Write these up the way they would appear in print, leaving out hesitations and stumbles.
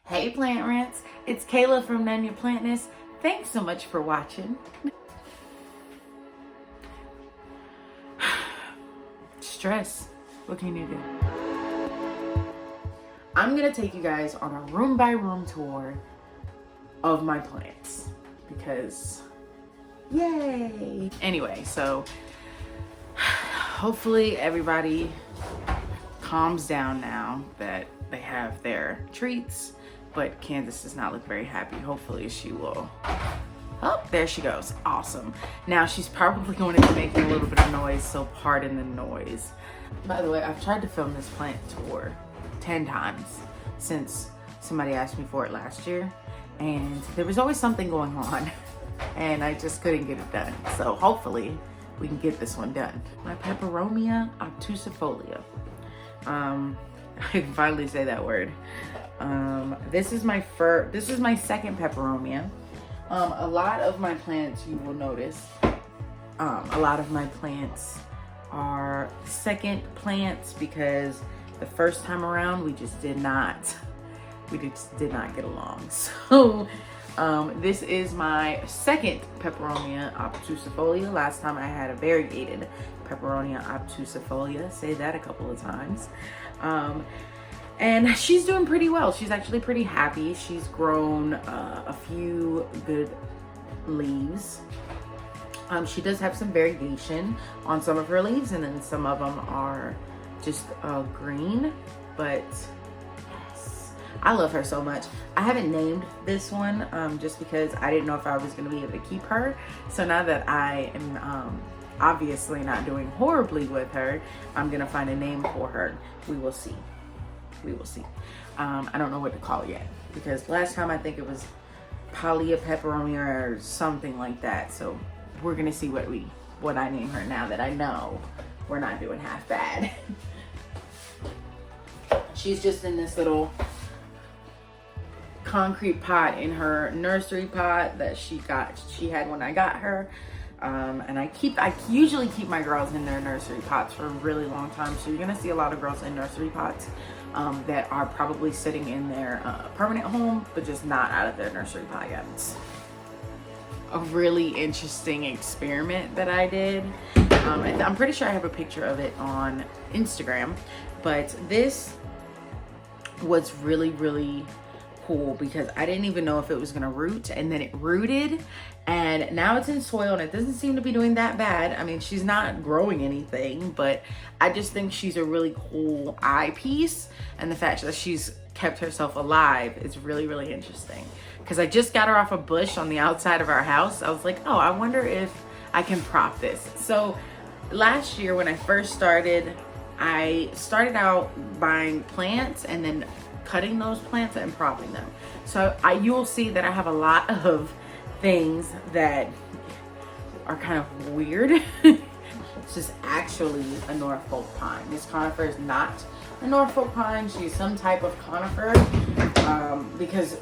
Hey Plantrents, it's Kayla from Nunya Plantness. Thanks so much for watching. Stress, what can you do? I'm gonna take you guys on a room by room tour of my plants because yay! Anyway, so hopefully everybody calms down now that they have their treats. But Candace does not look very happy. Hopefully she will. Oh, there she goes. Awesome. Now she's probably going to be making a little bit of noise, so pardon the noise. By the way, I've tried to film this plant tour 10 times since somebody asked me for it last year. And there was always something going on and I just couldn't get it done. So hopefully we can get this one done. My Peperomia obtusifolia. I can finally say that word. This is my second peperomia. A lot of my plants, you will notice, a lot of my plants are second plants because the first time around we just did not get along. So this is my second Peperomia obtusifolia. Last time I had a variegated Peperomia obtusifolia. Say that a couple of times. And she's doing pretty well. She's actually pretty happy. She's grown a few good leaves. She does have some variegation on some of her leaves, and then some of them are just green, but yes, I love her so much. I haven't named this one just because I didn't know if I was going to be able to keep her. So now that I am obviously not doing horribly with her, I'm going to find a name for her. We will see. We will see. I don't know what to call it yet because last time I think it was Polypeperomia or something like that. So we're gonna see what I name her now that I know we're not doing half bad. She's just in this little concrete pot in her nursery pot that she had when I got her. And I usually keep my girls in their nursery pots for a really long time. So you're gonna see a lot of girls in nursery pots that are probably sitting in their permanent home, but just not out of their nursery pot yet. It's a really interesting experiment that I did. I'm pretty sure I have a picture of it on Instagram, but this was really, really cool because I didn't even know if it was gonna root, and then it rooted, and now it's in soil and it doesn't seem to be doing that bad. I mean, she's not growing anything, but I just think she's a really cool eyepiece, and the fact that she's kept herself alive is really, really interesting because I just got her off a bush on the outside of our house. I was like, oh, I wonder if I can prop this. So last year when I first started, I started out buying plants and then cutting those plants and propping them. So you'll see that I have a lot of things that are kind of weird. This is actually a Norfolk pine. This conifer is not a Norfolk pine. She's some type of conifer because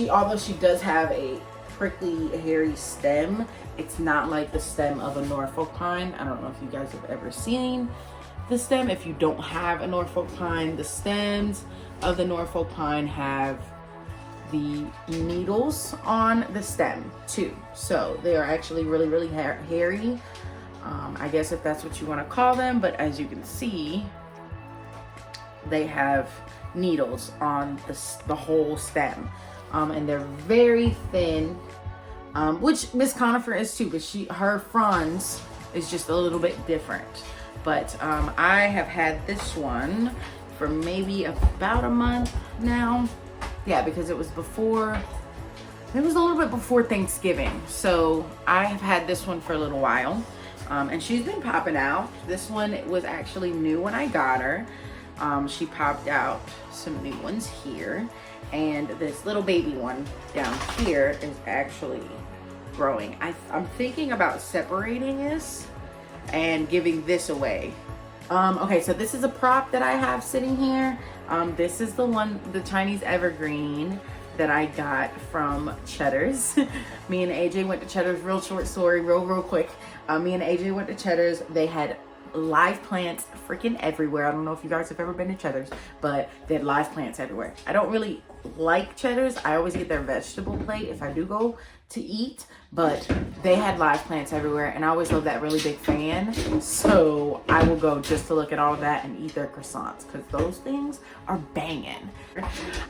although she does have a prickly, hairy stem, it's not like the stem of a Norfolk pine. I don't know if you guys have ever seen the stem. If you don't have a Norfolk pine, the stems of the Norfolk pine have the needles on the stem too. So they are actually really, really hairy. I guess if that's what you want to call them, but as you can see, they have needles on the whole stem. And they're very thin, which Miss Conifer is too, but her fronds is just a little bit different. But I have had this one for maybe about a month now. Yeah, because it was a little bit before Thanksgiving. So I have had this one for a little while. And she's been popping out. This one was actually new when I got her. She popped out some new ones here. And this little baby one down here is actually growing. I'm thinking about separating this and giving this away. Okay, so this is a prop that I have sitting here. This is the Chinese Evergreen that I got from Cheddar's. Me and AJ went to Cheddar's, real short story, real quick. Me and AJ went to Cheddar's. They had live plants freaking everywhere. I don't know if you guys have ever been to Cheddar's, but they had live plants everywhere. I don't really like cheddars. I always get their vegetable plate if I do go to eat, but they had live plants everywhere, and I always love that really big fan, so I will go just to look at all of that and eat their croissants, because those things are banging.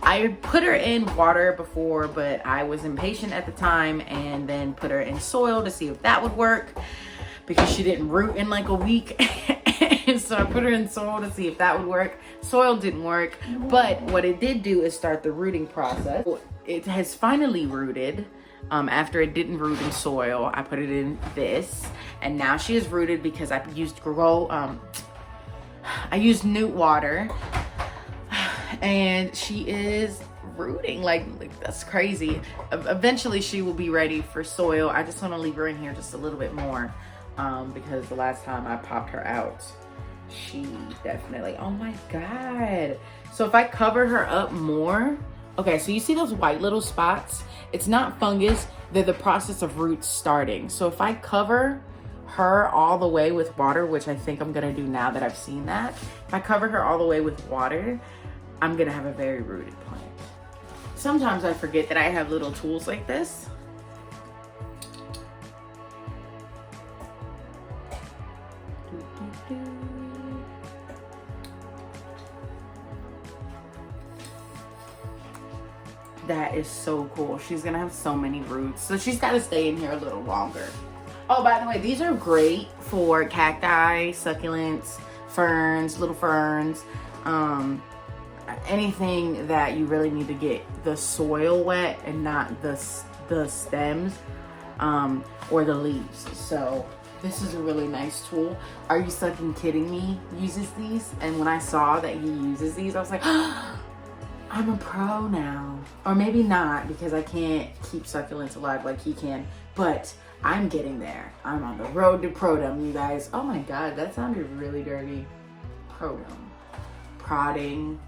I put her in water before, but I was impatient at the time, and then put her in soil to see if that would work, because she didn't root in like a week. So I put her in soil to see if that would work. Soil didn't work, but what it did do is start the rooting process. It has finally rooted. After it didn't root in soil, I put it in this, and now she is rooted because I used newt water, and she is rooting like that's crazy. Eventually she will be ready for soil. I just want to leave her in here just a little bit more, because the last time I popped her out, she definitely, oh my god. So if I cover her up more, okay, so you see those white little spots? It's not fungus, they're the process of roots starting. So if I cover her all the way with water, which I think I'm gonna do now that I've seen that, if I cover her all the way with water, I'm gonna have a very rooted plant. Sometimes I forget that I have little tools like this. That is so cool. She's gonna have so many roots, so she's got to stay in here a little longer. Oh, by the way, these are great for cacti, succulents, ferns, little ferns, anything that you really need to get the soil wet and not the stems or the leaves. So this is a really nice tool. Are you fucking kidding me? Uses these, and when I saw that he uses these, I was like, I'm a pro now. Or maybe not, because I can't keep succulents alive like he can, but I'm getting there. I'm on the road to prodom, you guys. Oh my god, that sounded really dirty. Prodom. Prodding.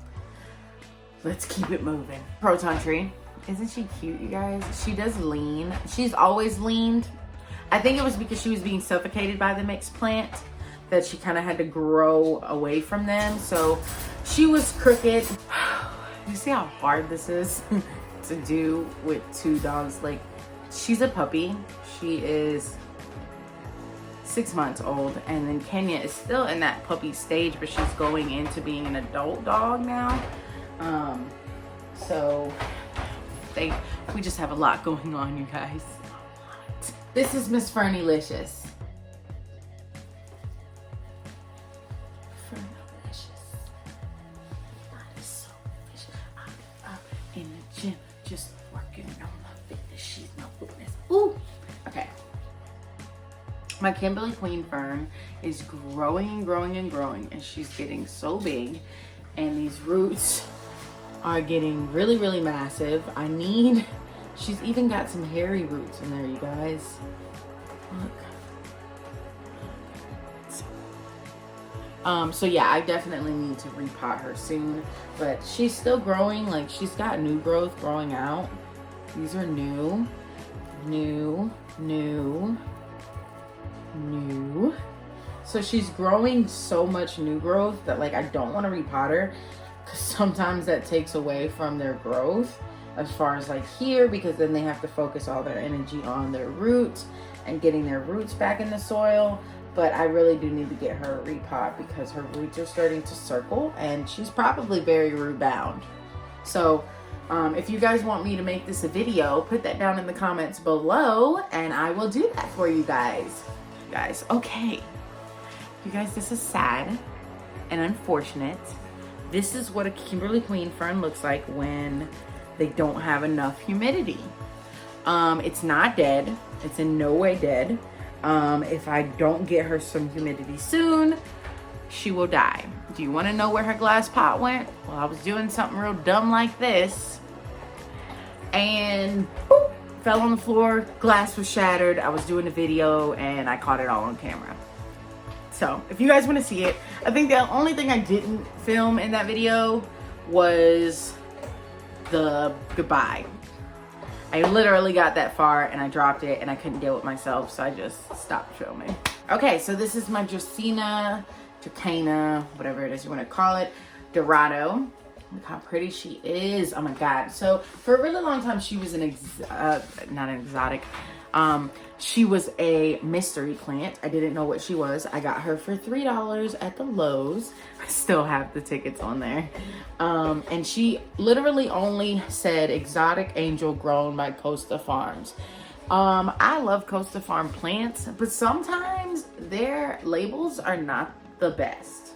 Let's keep it moving. Proton tree. Isn't she cute, you guys? She does lean. She's always leaned. I think it was because she was being suffocated by the mixed plant that she kind of had to grow away from them. So she was crooked. You see how hard this is to do with two dogs? Like, she's a puppy. She is 6 months old, and then Kenya is still in that puppy stage, but she's going into being an adult dog now. So we just have a lot going on, you guys. This is Miss Fernylicious. In the gym, just working on my fitness. She's my fitness. Ooh. Okay. My Kimberly Queen Fern is growing and growing and growing, and she's getting so big, and these roots are getting really, really massive. She's even got some hairy roots in there, you guys. Look. So yeah, I definitely need to repot her soon, but she's still growing. Like, she's got new growth growing out. These are new. So she's growing so much new growth that, like, I don't want to repot her, because sometimes that takes away from their growth as far as like here, because then they have to focus all their energy on their roots and getting their roots back in the soil. But I really do need to get her a repot, because her roots are starting to circle, and she's probably very root bound. So if you guys want me to make this a video, put that down in the comments below, and I will do that for you guys. Okay. You guys, this is sad and unfortunate. This is what a Kimberly Queen Fern looks like when they don't have enough humidity. It's not dead. It's in no way dead. If I don't get her some humidity soon, she will die. Do you want to know where her glass pot went? Well, I was doing something real dumb like this, and boop, fell on the floor, glass was shattered. I was doing a video and I caught it all on camera. So if you guys want to see it, I think the only thing I didn't film in that video was the goodbye. I literally got that far and I dropped it and I couldn't deal with myself, so I just stopped filming. Okay, so this is my Xena, whatever it is you want to call it, Dorado. Look how pretty she is. Oh my God. So for a really long time, she was not an exotic. She was a mystery plant. I didn't know what she was. I got her for $3 at the Lowe's. I still have the tickets on there. And she literally only said exotic angel grown by Costa Farms. I love Costa Farm plants, but sometimes their labels are not the best.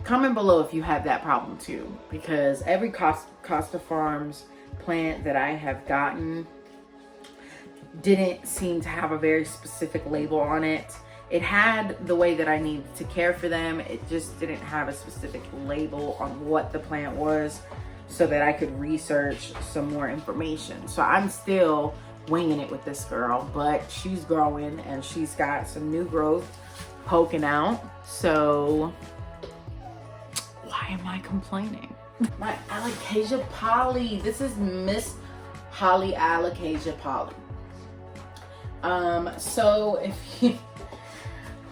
Comment below if you have that problem too, because every Costa Farms plant that I have gotten didn't seem to have a very specific label on it. It had the way that I needed to care for them. It just didn't have a specific label on what the plant was so that I could research some more information. So I'm still winging it with this girl, but she's growing and she's got some new growth poking out. So why am I complaining? My Alocasia Polly. This is Miss Holly Alocasia Polly. So if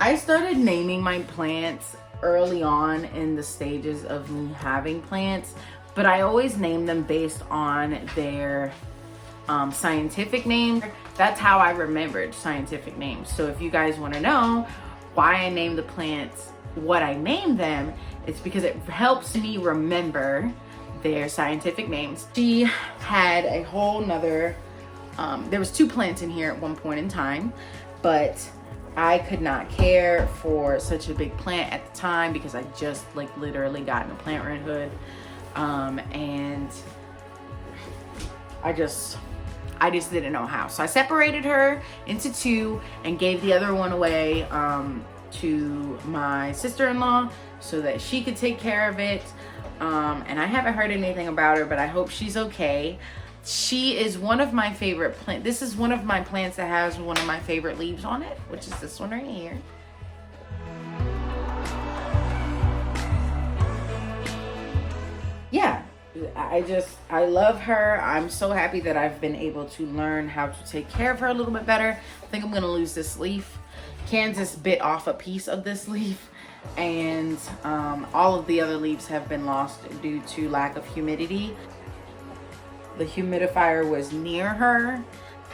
I started naming my plants early on in the stages of me having plants, but I always name them based on their scientific name. That's how I remembered scientific names. So if you guys want to know why I named the plants what I named them, it's because it helps me remember their scientific names. She had a whole nother, there was 2 plants in here at one point in time, but I could not care for such a big plant at the time because I just like literally got in a Plantrent hood. And I just didn't know how. So I separated her into 2 and gave the other one away to my sister-in-law so that she could take care of it. And I haven't heard anything about her, but I hope she's okay. She is one of my favorite plants. This is one of my plants that has one of my favorite leaves on it, which is this one right here. Yeah, I love her. I'm so happy that I've been able to learn how to take care of her a little bit better. I think I'm gonna lose this leaf. Kansas bit off a piece of this leaf, and all of the other leaves have been lost due to lack of humidity. The humidifier was near her,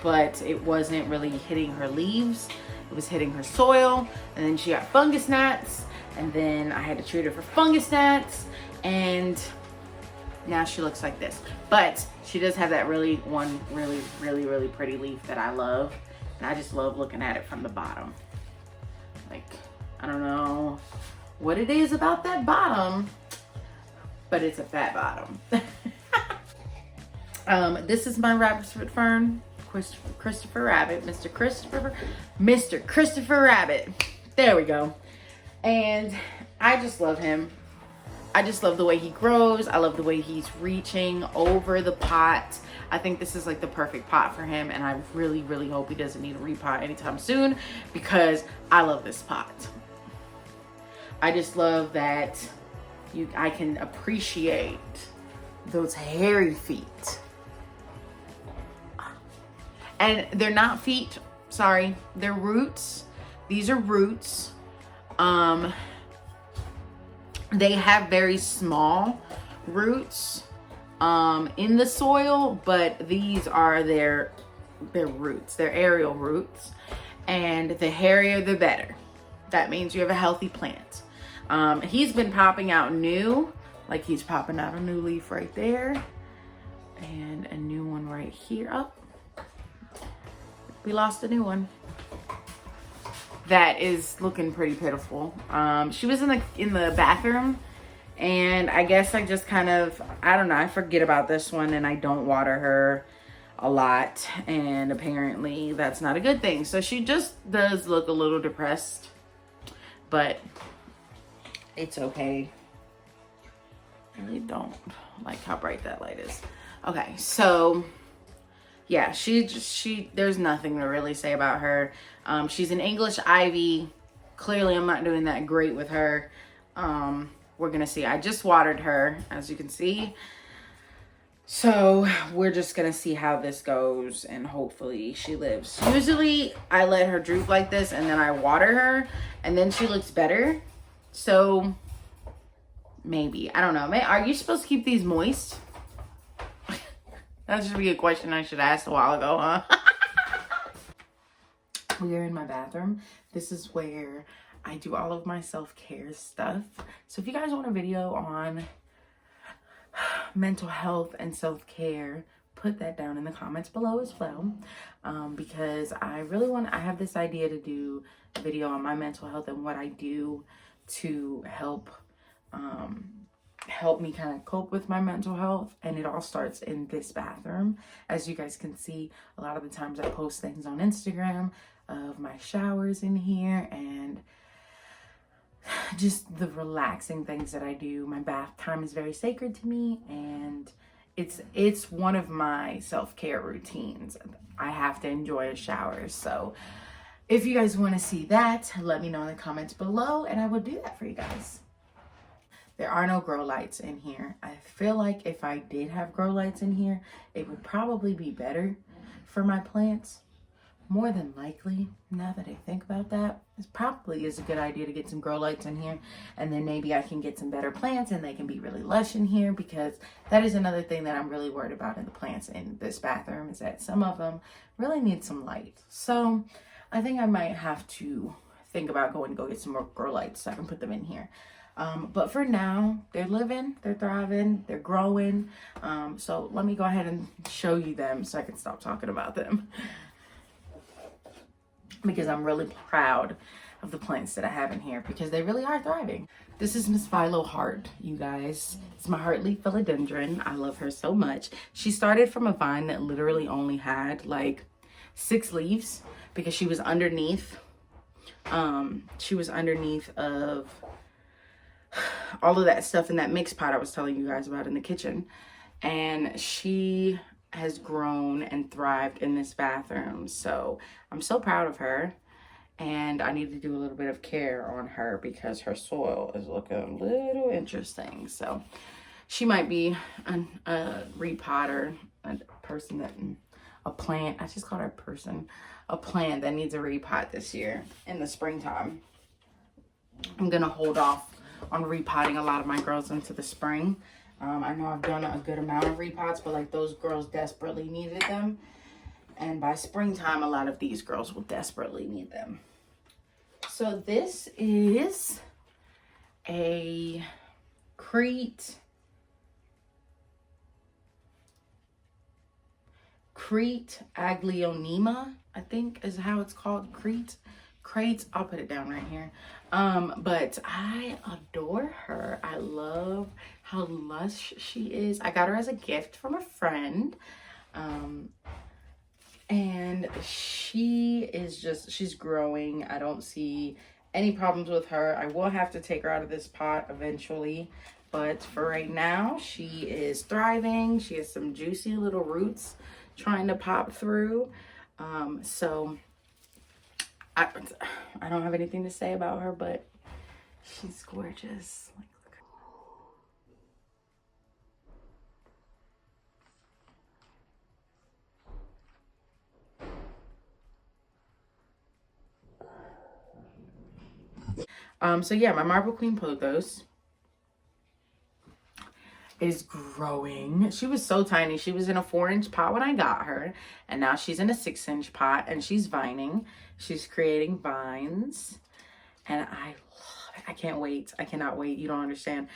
but it wasn't really hitting her leaves. It was hitting her soil, and then she got fungus gnats, and then I had to treat her for fungus gnats, and now she looks like this. But she does have that really pretty leaf that I love, and I just love looking at it from the bottom. Like, I don't know what it is about that bottom, but it's a fat bottom. This is my rabbit fern, Christopher Rabbit, Mr. Christopher Rabbit. There we go. And I just love him. I just love the way he grows. I love the way he's reaching over the pot. I think this is like the perfect pot for him, and I really hope he doesn't need a repot anytime soon because I love this pot. I just love that I can appreciate those hairy feet. And they're not feet, sorry, they're roots. These are roots. They have very small roots in the soil, but these are their roots, their aerial roots. And the hairier, the better. That means you have a healthy plant. He's been popping out new, like he's popping out a new leaf right there. And a new one right here. Oh, we lost a new one. That is looking pretty pitiful. She was in the bathroom, and I guess I just kind of, I don't know, I forget about this one and I don't water her a lot, and apparently that's not a good thing. So she just does look a little depressed, but it's okay. I really don't like how bright that light is. Okay, so yeah, there's nothing to really say about her. She's an English ivy. Clearly I'm not doing that great with her. We're gonna see. I just watered her, as you can see. So we're just gonna see how this goes, and hopefully she lives. Usually I let her droop like this and then I water her and then she looks better. So Maybe. I don't know. Are you supposed to keep these moist? That should be a question I should ask a while ago, huh? We are in my bathroom. This is where I do all of my self-care stuff. So if you guys want a video on mental health and self-care, put that down in the comments below as well, because I have this idea to do a video on my mental health and what I do to help me kind of cope with my mental health. And it all starts in this bathroom. As you guys can see, a lot of the times I post things on Instagram of my showers in here and just the relaxing things that I do. My bath time is very sacred to me, and it's one of my self-care routines. I have to enjoy a shower. So if you guys want to see that, let me know in the comments below and I will do that for you guys. There are no grow lights in here. I feel like if I did have grow lights in here, it would probably be better for my plants. More than likely, now that I think about that, it probably is a good idea to get some grow lights in here, and then maybe I can get some better plants and they can be really lush in here, because that is another thing that I'm really worried about in the plants in this bathroom, is that some of them really need some light. So I think I might have to think about going to go get some more grow lights so I can put them in here. But for now, they're living, they're thriving, they're growing. So let me go ahead and show you them so I can stop talking about them. Because I'm really proud of the plants that I have in here, because they really are thriving. This is Miss Philo Heart, you guys. It's my heartleaf philodendron. I love her so much. She started from a vine that literally only had like 6 leaves, because she was underneath of all of that stuff in that mixed pot I was telling you guys about in the kitchen. And she has grown and thrived in this bathroom. So I'm so proud of her, and I need to do a little bit of care on her because her soil is looking a little interesting. So she might be a repotter, a person that, a plant, I just called her a person, a plant that needs a repot this year in the springtime. I'm gonna hold off on repotting a lot of my girls into the spring. I know I've done a good amount of repots, but like those girls desperately needed them. And by springtime, a lot of these girls will desperately need them. So this is a Crete Aglionema, I think is how it's called. Crete. I'll put it down right here. But I adore her. I love how lush she is. I got her as a gift from a friend. And she's growing. I don't see any problems with her. I will have to take her out of this pot eventually, but for right now, she is thriving. She has some juicy little roots trying to pop through. So I don't have anything to say about her, but she's gorgeous. Like, so yeah, my Marble Queen Pothos is growing. She was so tiny. She was in a 4-inch pot when I got her, and now she's in a 6-inch pot, and she's vining. She's creating vines, and I love it. I can't wait. I cannot wait. You don't understand.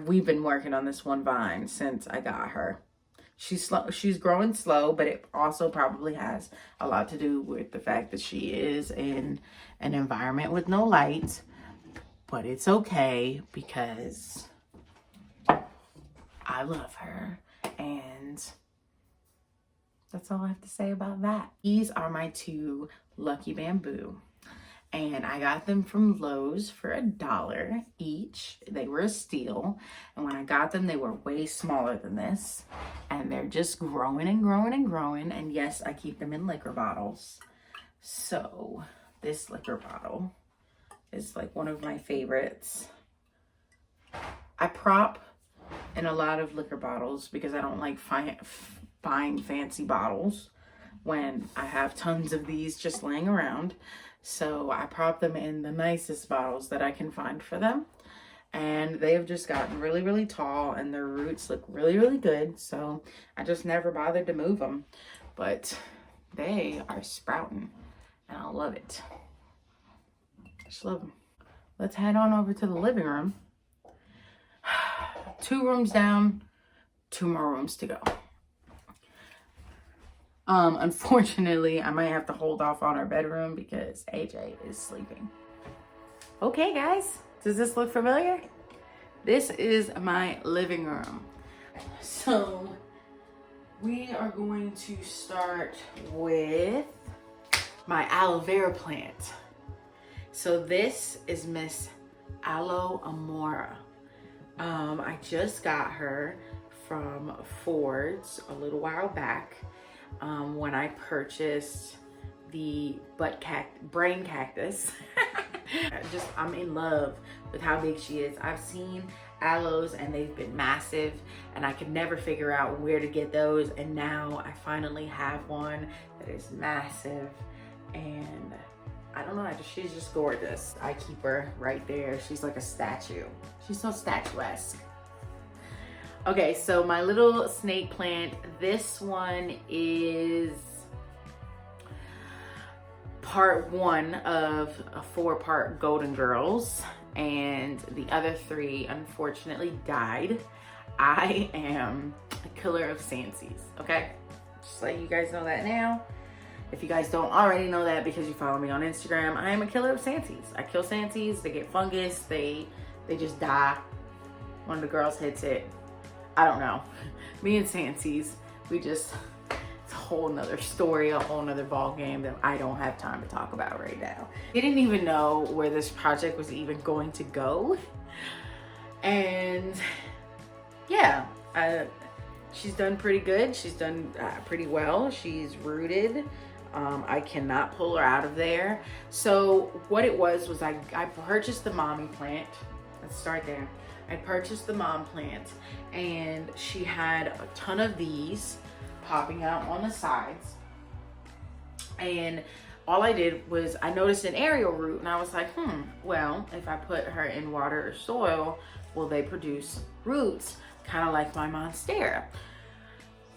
We've been working on this one vine since I got her. She's slow. She's growing slow, but it also probably has a lot to do with the fact that she is in an environment with no light. But it's okay, because I love her, and that's all I have to say about that. These are my 2 Lucky Bamboo, and I got them from Lowe's for $1 each. They were a steal, and when I got them, they were way smaller than this, and they're just growing and growing and growing. And yes, I keep them in liquor bottles. So this liquor bottle is like one of my favorites. I prop in a lot of liquor bottles because I don't like buying fancy bottles when I have tons of these just laying around. So I prop them in the nicest bottles that I can find for them. and they have just gotten really, really tall, and their roots look really, really good. So I just never bothered to move them, but they are sprouting and I love it. Just love them. Let's head on over to the living room. 2 rooms down, 2 more rooms to go. Unfortunately, I might have to hold off on our bedroom because AJ is sleeping. Okay, guys, does this look familiar? This is my living room. So we are going to start with my aloe vera plant. So this is Miss Aloe Amora. I just got her from Ford's a little while back when I purchased the brain cactus. I'm in love with how big she is. I've seen aloes and they've been massive and I could never figure out where to get those, and now I finally have one that is massive, and I don't know, she's just gorgeous. I keep her right there. She's like a statue. She's so statuesque. Okay, so my little snake plant, this one is part 1 of a 4-part Golden Girls, and the other 3 unfortunately died. I am a killer of Sansies, okay? Just let you guys know that now. If you guys don't already know that because you follow me on Instagram, I am a killer of Sansies. I kill Sansies, they get fungus, they just die. One of the girls hits it. I don't know. Me and Sansies, it's a whole nother story, a whole nother ball game that I don't have time to talk about right now. I didn't even know where this project was even going to go. And yeah, she's done pretty good. She's done pretty well. She's rooted. I cannot pull her out of there. So what it was I purchased the mommy plant. Let's start there. I purchased the mom plant and she had a ton of these popping out on the sides. And all I did was I noticed an aerial root and I was like, well, if I put her in water or soil, will they produce roots? Kind of like my monstera.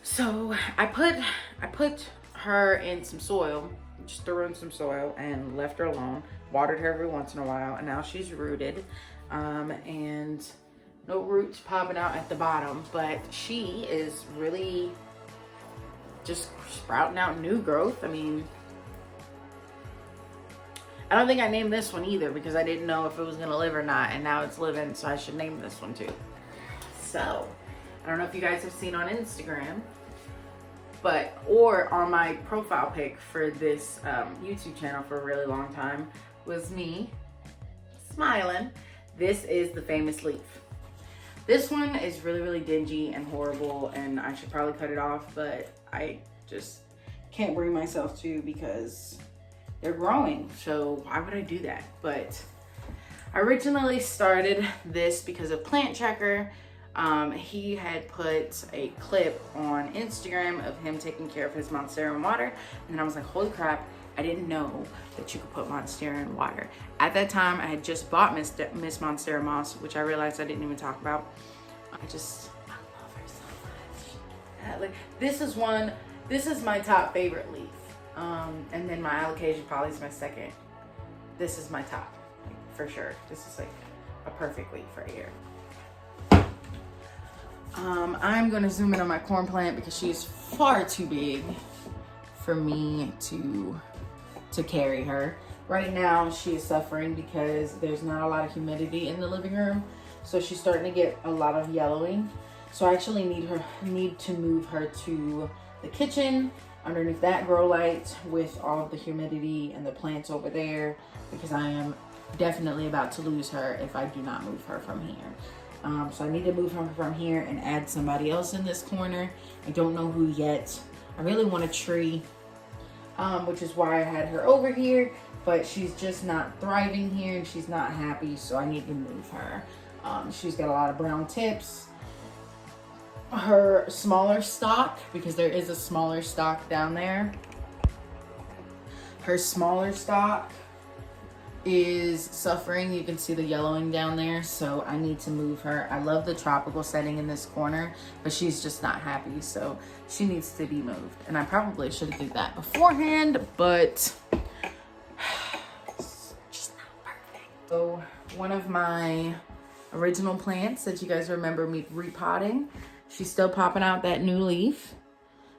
So I put her in some soil, just threw her in some soil and left her alone, watered her every once in a while, and now she's rooted. And no roots popping out at the bottom, but she is really just sprouting out new growth. I mean, I don't think I named this one either because I didn't know if it was gonna live or not, and now it's living, so I should name this one too. So, I don't know if you guys have seen on Instagram, or on my profile pic for this YouTube channel for a really long time was me smiling. This is the famous leaf. This one is really, really dingy and horrible, and I should probably cut it off, but I just can't bring myself to because they're growing. So why would I do that? But I originally started this because of Plant Checker. He had put a clip on Instagram of him taking care of his monstera in water, and I was like, holy crap, I didn't know that you could put monstera in water. At that time, I had just bought Miss Monstera Moss, which I realized I didn't even talk about. I love her so much. This is my top favorite leaf. And then my alocasia probably is my second. This is my top, like, for sure. This is like a perfect leaf right here. I'm gonna zoom in on my corn plant because she's far too big for me to carry her. Right now she is suffering because there's not a lot of humidity in the living room, so she's starting to get a lot of yellowing. So I actually need to move her to the kitchen underneath that grow light with all of the humidity and the plants over there, because I am definitely about to lose her if I do not move her from here. So I need to move her from here and add somebody else in this corner. I don't know who yet. I really want a tree, which is why I had her over here, but she's just not thriving here and she's not happy, so I need to move her. She's got a lot of brown tips. Her smaller stalk, because there is a smaller stalk down there. Her smaller stalk is suffering. You can see the yellowing down there, so I need to move her. I love the tropical setting in this corner, but she's just not happy, so she needs to be moved. And I probably should have did that beforehand, but it's just not perfect. So one of my original plants that you guys remember me repotting, she's still popping out that new leaf.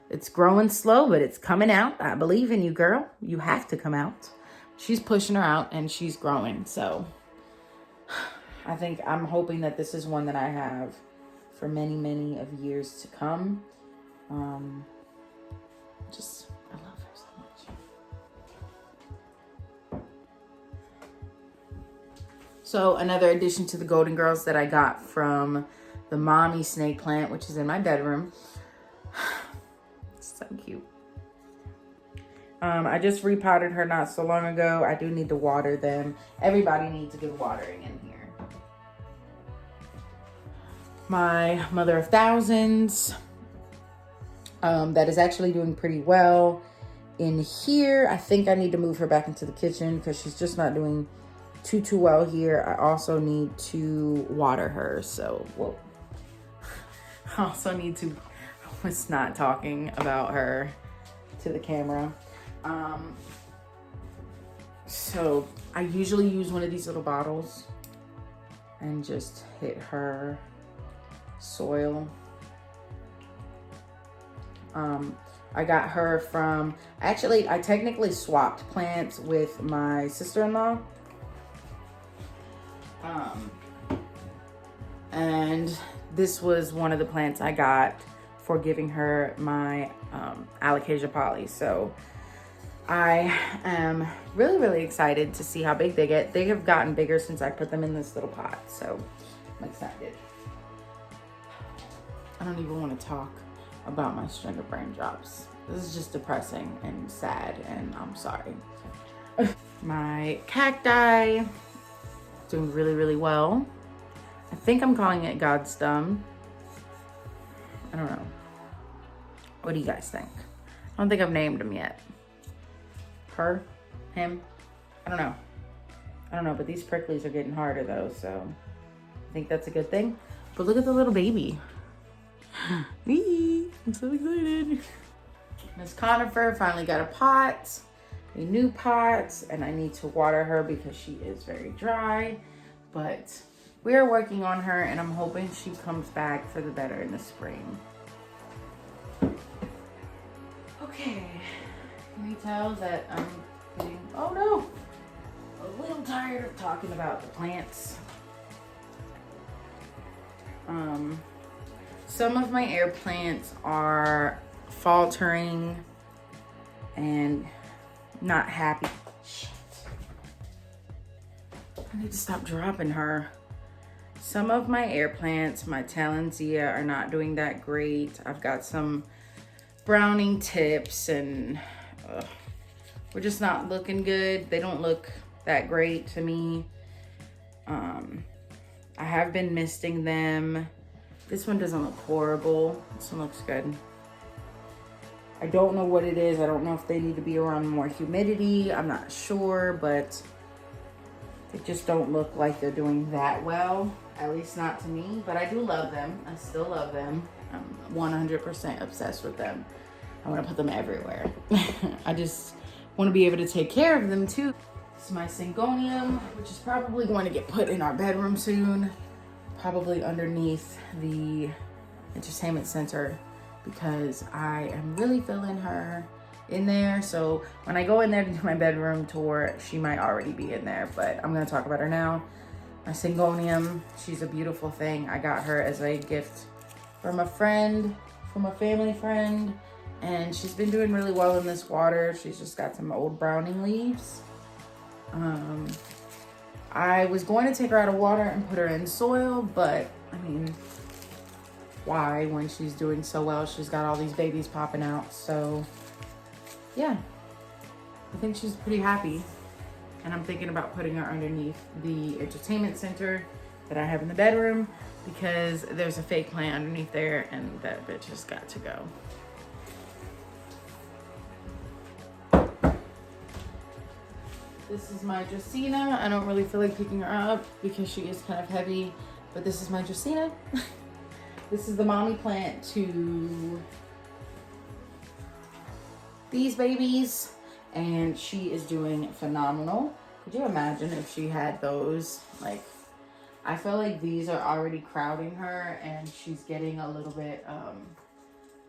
It's growing slow, but it's coming out. I believe in you, girl. You have to come out. She's pushing her out and she's growing. So I'm hoping that this is one that I have for many, many of years to come. I love her so much. So another addition to the Golden Girls that I got from the mommy snake plant, which is in my bedroom. It's so cute. I just repotted her not so long ago. I do need to water them. Everybody needs a good watering in here. My Mother of Thousands, that is actually doing pretty well in here. I think I need to move her back into the kitchen because she's just not doing too well here. I also need to water her. So, whoa. I also need to, I was not talking about her to the camera. So I usually use one of these little bottles and just hit her soil. I got her from, actually, I technically swapped plants with my sister-in-law. And this was one of the plants I got for giving her my Alocasia poly. So I am really, really excited to see how big they get. They have gotten bigger since I put them in this little pot, so I'm excited. I don't even want to talk about my string of raindrops. This is just depressing and sad, and I'm sorry. My cacti doing really, really well. I think I'm calling it God's Thumb. I don't know. What do you guys think? I don't think I've named him yet. Her? Him? I don't know, but these pricklies are getting harder though, so I think that's a good thing. But look at the little baby. I'm so excited. Miss Conifer finally got a new pot, and I need to water her because she is very dry, but we are working on her, and I'm hoping she comes back for the better in the spring. Okay. Can you tell that I'm getting, oh no, a little tired of talking about the plants. Some of my air plants are faltering and not happy. Shit. I need to stop dropping her. Some of my air plants, my Talonsia, are not doing that great. I've got some browning tips and we're just not looking good. They don't look that great to me. I have been misting them. This one doesn't look horrible. This one looks good. I don't know what it is. I don't know if they need to be around more humidity. I'm not sure, but they just don't look like they're doing that well. At least not to me, but I do love them. I still love them. I'm 100% obsessed with them. I want to put them everywhere. I just want to be able to take care of them too. This is my Syngonium, which is probably going to get put in our bedroom soon. Probably underneath the entertainment center because I am really feeling her in there. So when I go in there to do my bedroom tour, she might already be in there, but I'm going to talk about her now. My Syngonium, she's a beautiful thing. I got her as a gift from a friend, from a family friend, and she's been doing really well in this water. She's just got some old browning leaves. I was going to take her out of water and put her in soil, but I mean, why when she's doing so well? She's got all these babies popping out. So yeah, I think she's pretty happy. And I'm thinking about putting her underneath the entertainment center that I have in the bedroom because there's a fake plant underneath there and that bitch has got to go. This is my Xena. I don't really feel like picking her up because she is kind of heavy, but this is my Xena. This is the mommy plant to these babies, and she is doing phenomenal. Could you imagine if she had those? Like, I feel like these are already crowding her, and she's getting a little bit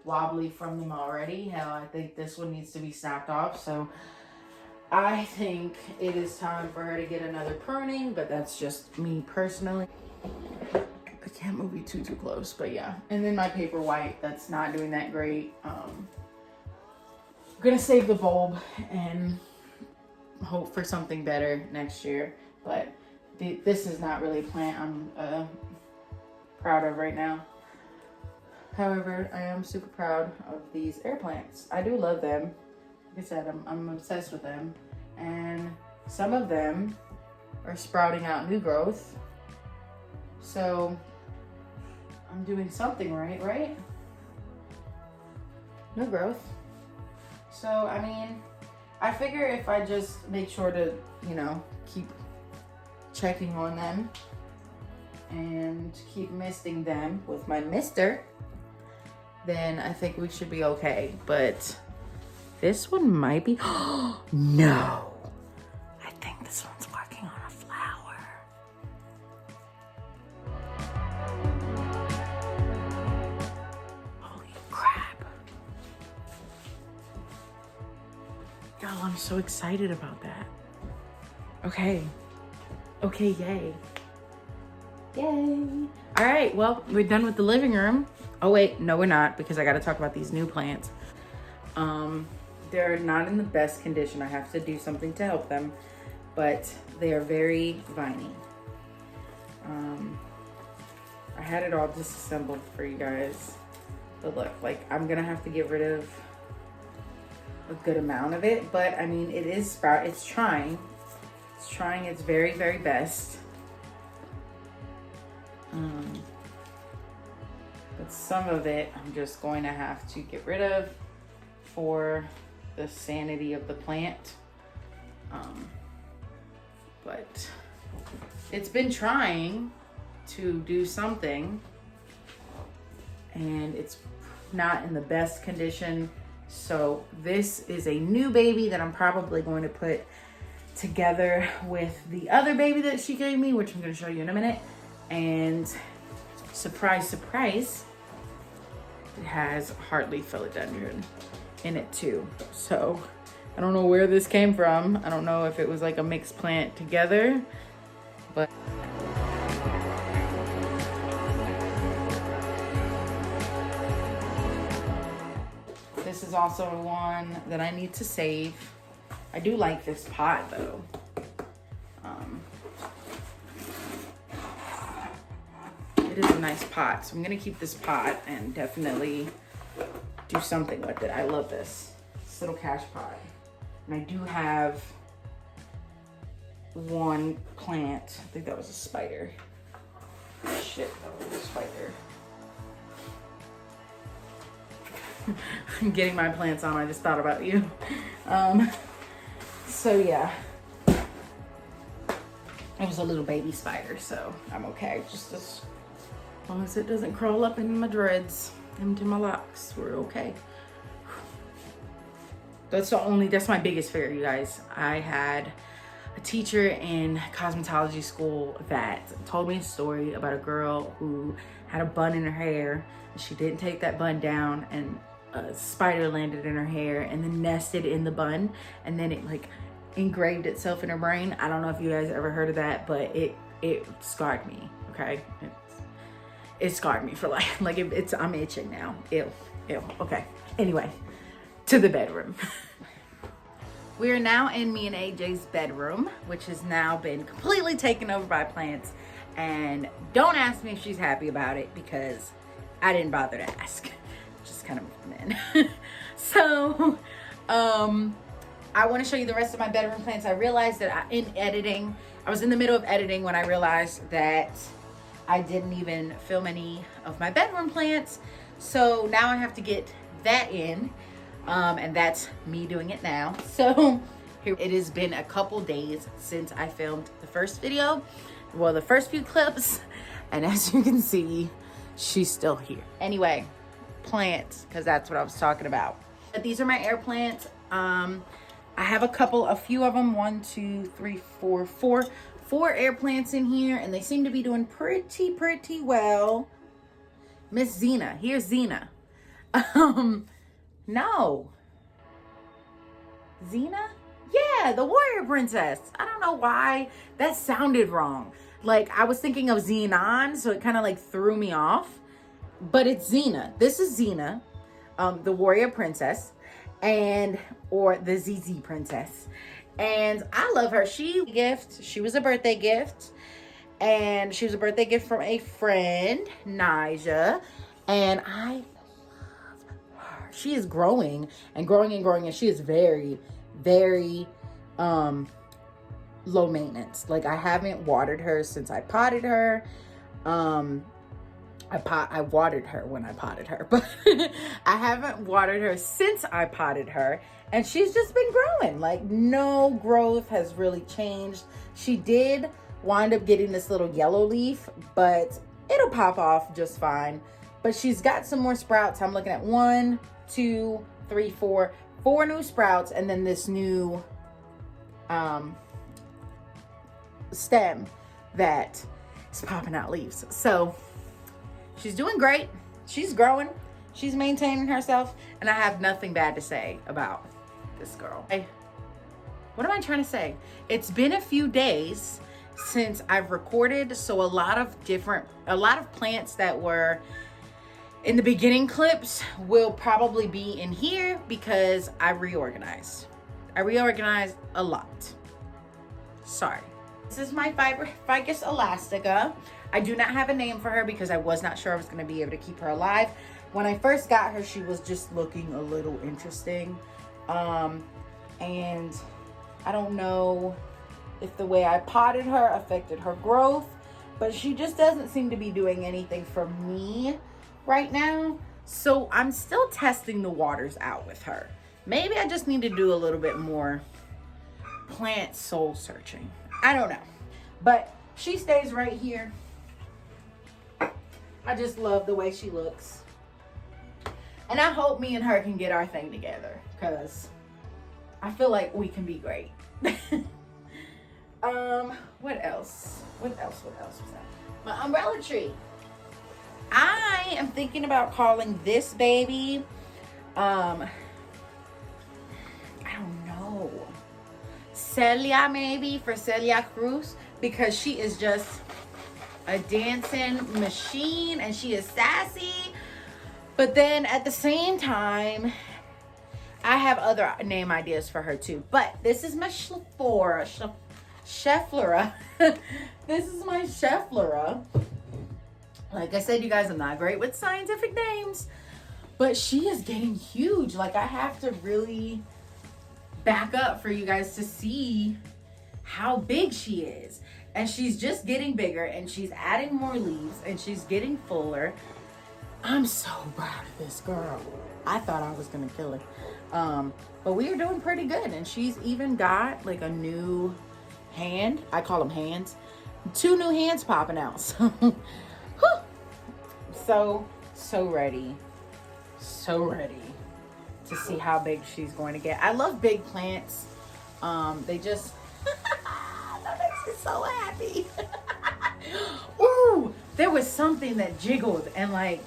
wobbly from them already. Hell, I think this one needs to be snapped off. So I think it is time for her to get another pruning, but that's just me personally. I can't move you too close, but yeah. And then my paper white, that's not doing that great. I'm gonna save the bulb and hope for something better next year. But this is not really a plant I'm proud of right now. However, I am super proud of these air plants. I do love them. Like I said, I'm obsessed with them. And some of them are sprouting out new growth. So I'm doing something right, right? New growth. So, I mean, I figure if I just make sure to, you know, keep checking on them and keep misting them with my mister, then I think we should be okay. But this one might be, no, I think this one's working on a flower. Holy crap. Y'all, I'm so excited about that. Okay, yay. Yay. All right, well, we're done with the living room. Oh wait, no we're not, because I gotta talk about these new plants. They're not in the best condition. I have to do something to help them, but they are very viney. I had it all disassembled for you guys, but look, like, I'm gonna have to get rid of a good amount of it, but I mean, it is it's trying its very, very best. But some of it I'm just going to have to get rid of for the sanity of the plant. But it's been trying to do something, and it's not in the best condition. So this is a new baby that I'm probably going to put together with the other baby that she gave me, which I'm going to show you in a minute. And surprise, surprise, it has hardly philodendron in it too. So I don't know where this came from. I don't know if it was like a mixed plant together, but this is also one that I need to save. I do like this pot though. It is a nice pot, so I'm gonna keep this pot and definitely do something with it. I love this little cash pot. And I do have one plant. I think that was a spider. Shit, that was a spider. I'm getting my plants on. I just thought about you. So yeah, it was a little baby spider, so I'm okay. Just as long as it doesn't crawl up into my dreads, into my locks, we're okay. That's my biggest fear, you guys. I had a teacher in cosmetology school that told me a story about a girl who had a bun in her hair, and she didn't take that bun down, and a spider landed in her hair and then nested in the bun, and then it like engraved itself in her brain. I don't know if you guys ever heard of that, but it scarred me. Okay, it scarred me for life. Like I'm itching now. Ew. Okay. Anyway, to the bedroom. We are now in me and AJ's bedroom, which has now been completely taken over by plants. And don't ask me if she's happy about it, because I didn't bother to ask. Just kind of moved them in. So, I want to show you the rest of my bedroom plants. I realized that I was in the middle of editing when I realized that I didn't even film any of my bedroom plants. So now I have to get that in. And that's me doing it now. So Here, it has been a couple days since I filmed the first video. Well, the first few clips. And as you can see, she's still here. Anyway, plants, because that's what I was talking about. But these are my air plants. I have a few of them. 1, 2, 3, 4, 4 air plants in here, and they seem to be doing pretty well. Miss Xena, here's Xena. No. Xena? Yeah, the warrior princess. I don't know why that sounded wrong. Like, I was thinking of Xenon, so it kind of like threw me off. But it's Xena. This is Xena, the warrior princess, or the ZZ princess. And I love her. She was a birthday gift. And she was a birthday gift from a friend, Nyjah. And I love her. She is growing and growing and growing. And she is very, very low maintenance. Like, I haven't watered her since I potted her. I watered her when I potted her, but I haven't watered her since I potted her, and she's just been growing. Like, no growth has really changed. She did wind up getting this little yellow leaf, but it'll pop off just fine. But she's got some more sprouts. I'm looking at 1, 2, 3, 4 new sprouts, and then this new stem that is popping out leaves. So she's doing great. She's growing. She's maintaining herself. And I have nothing bad to say about this girl. What am I trying to say? It's been a few days since I've recorded. So a lot of plants that were in the beginning clips will probably be in here because I reorganized. I reorganized a lot. Sorry. This is my Ficus elastica. I do not have a name for her because I was not sure I was going to be able to keep her alive. When I first got her, she was just looking a little interesting. And I don't know if the way I potted her affected her growth, but she just doesn't seem to be doing anything for me right now. So I'm still testing the waters out with her. Maybe I just need to do a little bit more plant soul searching. I don't know. But she stays right here. I just love the way she looks. And I hope me and her can get our thing together, because I feel like we can be great. What else? What else was that? My umbrella tree. I am thinking about calling this baby, I don't know, Celia, maybe, for Celia Cruz, because she is just a dancing machine and she is sassy. But then at the same time, I have other name ideas for her too. But this is my Schefflera. This is my Schefflera. Like I said, you guys, I'm not great with scientific names, but she is getting huge. Like, I have to really back up for you guys to see how big she is. And she's just getting bigger, and she's adding more leaves, and she's getting fuller. I'm so proud of this girl. I thought I was gonna kill her. But we are doing pretty good, and she's even got like a new hand. I call them hands. 2 new hands popping out. So ready to see how big she's going to get. I love big plants. They just that makes me so happy. Ooh, there was something that jiggled, and like,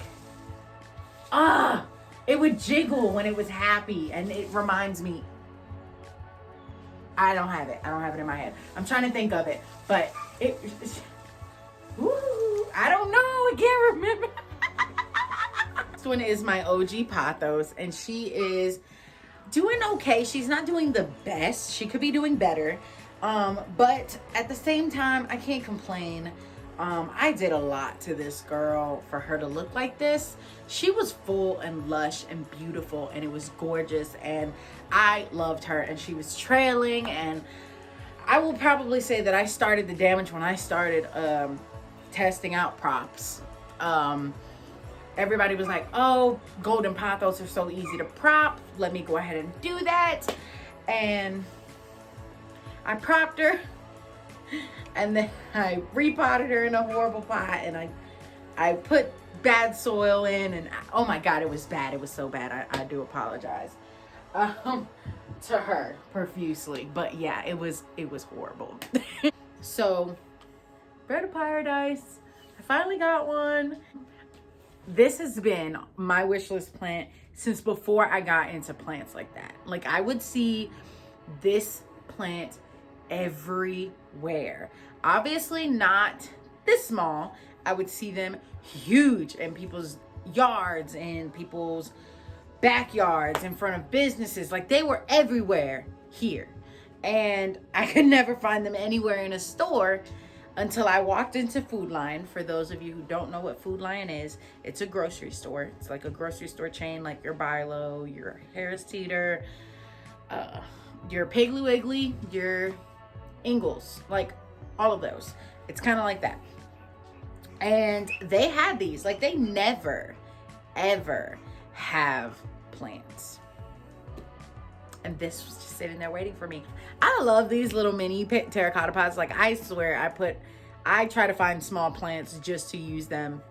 it would jiggle when it was happy, and it reminds me. I don't have it in my head. I'm trying to think of it, but I don't know. I can't remember. This one is my OG Pothos, and she is doing okay. She's not doing the best. She could be doing better. But at the same time, I can't complain. I did a lot to this girl for her to look like this. She was full and lush and beautiful, and it was gorgeous, and I loved her, and she was trailing. And I will probably say that I started the damage when I started testing out props. Everybody was like, oh, golden pothos are so easy to prop. Let me go ahead and do that. And I propped her, and then I repotted her in a horrible pot, and I put bad soil in, and oh my God, it was bad. It was so bad. I do apologize to her profusely, but yeah, it was horrible. So, bird of paradise, I finally got one. This has been my wish list plant since before I got into plants like that. Like, I would see this plant everywhere. Obviously not this small. I would see them huge in people's yards and people's backyards, in front of businesses. Like, they were everywhere here. And I could never find them anywhere in a store until I walked into Food Lion. For those of you who don't know what Food Lion is, it's a grocery store. It's like a grocery store chain, like your Bilo, your Harris Teeter, your Piggly Wiggly, your Ingles, like all of those. It's kind of like that. And they had these. Like, they never, ever have plants. And this was just sitting there waiting for me. I love these little mini terracotta pots. Like, I swear I try to find small plants just to use them.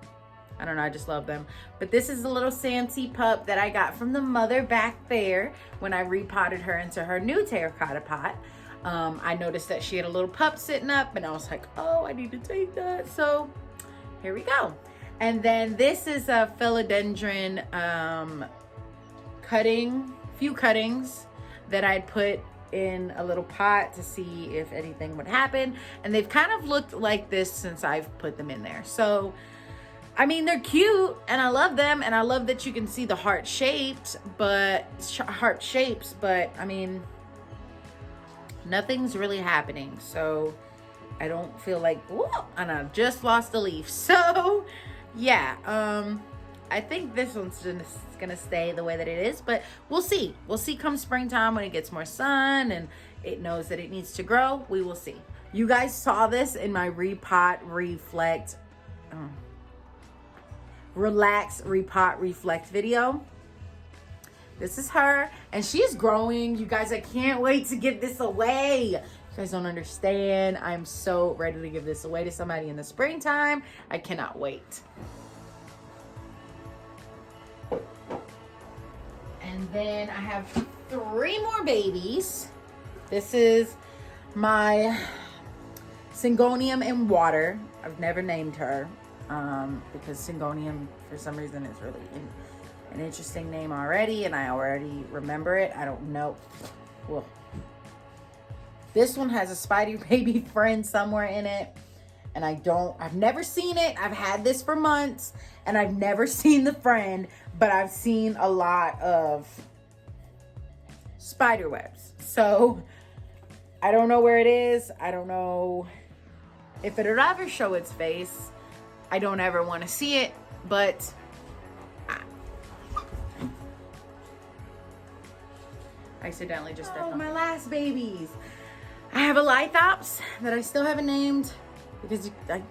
I don't know, I just love them. But this is a little Sancy pup that I got from the mother back there when I repotted her into her new terracotta pot. I noticed that she had a little pup sitting up, and I was like, oh, I need to take that. So here we go. And then this is a Philodendron few cuttings that I'd put in a little pot to see if anything would happen. And they've kind of looked like this since I've put them in there. So, I mean, they're cute and I love them. And I love that you can see the heart shapes, but I mean, nothing's really happening. So I don't feel like, whoa, and I've just lost a leaf. So yeah, I think this one's just gonna stay the way that it is, but we'll see. We'll see come springtime when it gets more sun and it knows that it needs to grow. We will see. You guys saw this in my relax, repot, reflect video. This is her, and she is growing. You guys, I can't wait to give this away. You guys don't understand. I'm so ready to give this away to somebody in the springtime. I cannot wait. And then I have 3 more babies. This is my Syngonium in water. I've never named her because Syngonium, for some reason, is really an interesting name already, and I already remember it. I don't know. Well, this one has a spider baby friend somewhere in it, and I've never seen it. I've had this for months, and I've never seen the friend, but I've seen a lot of spider webs. So I don't know where it is. I don't know if it'll ever show its face. I don't ever want to see it, but I accidentally just stepped on my last babies. I have a Lithops that I still haven't named because I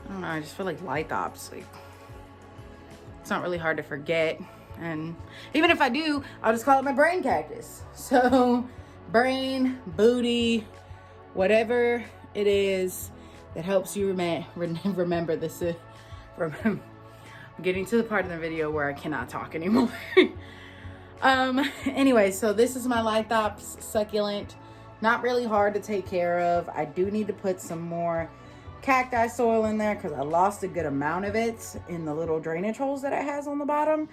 don't know, I just feel like Lithops, like, it's not really hard to forget. And even if I do, I'll just call it my brain cactus. So brain, booty, whatever it is that helps you remember this. I'm getting to the part of the video where I cannot talk anymore. Anyway, so this is my Lithops succulent. Not really hard to take care of. I do need to put some more cacti soil in there because I lost a good amount of it in the little drainage holes that it has on the bottom.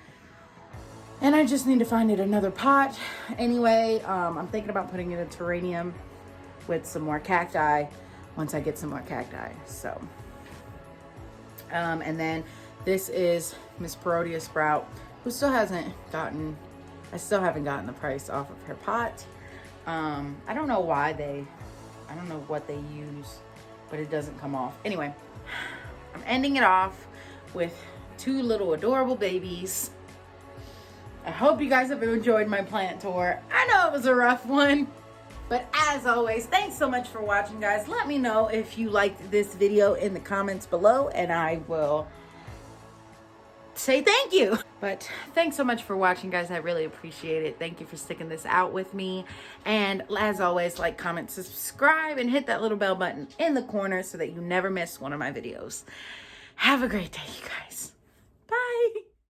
And I just need to find it another pot. Anyway, I'm thinking about putting it in a terrarium with some more cacti once I get some more cacti. So, and then this is Miss Perodia Sprout, who still hasn't gotten, I still haven't gotten the price off of her pot. I don't know why I don't know what they use, but it doesn't come off. Anyway, I'm ending it off with 2 little adorable babies. I hope you guys have enjoyed my plant tour. I know it was a rough one, but as always, thanks so much for watching, guys. Let me know if you liked this video in the comments below, and I will say thank you. But thanks so much for watching, guys. I really appreciate it. Thank you for sticking this out with me. And as always, like, comment, subscribe, and hit that little bell button in the corner so that you never miss one of my videos. Have a great day, you guys. Bye.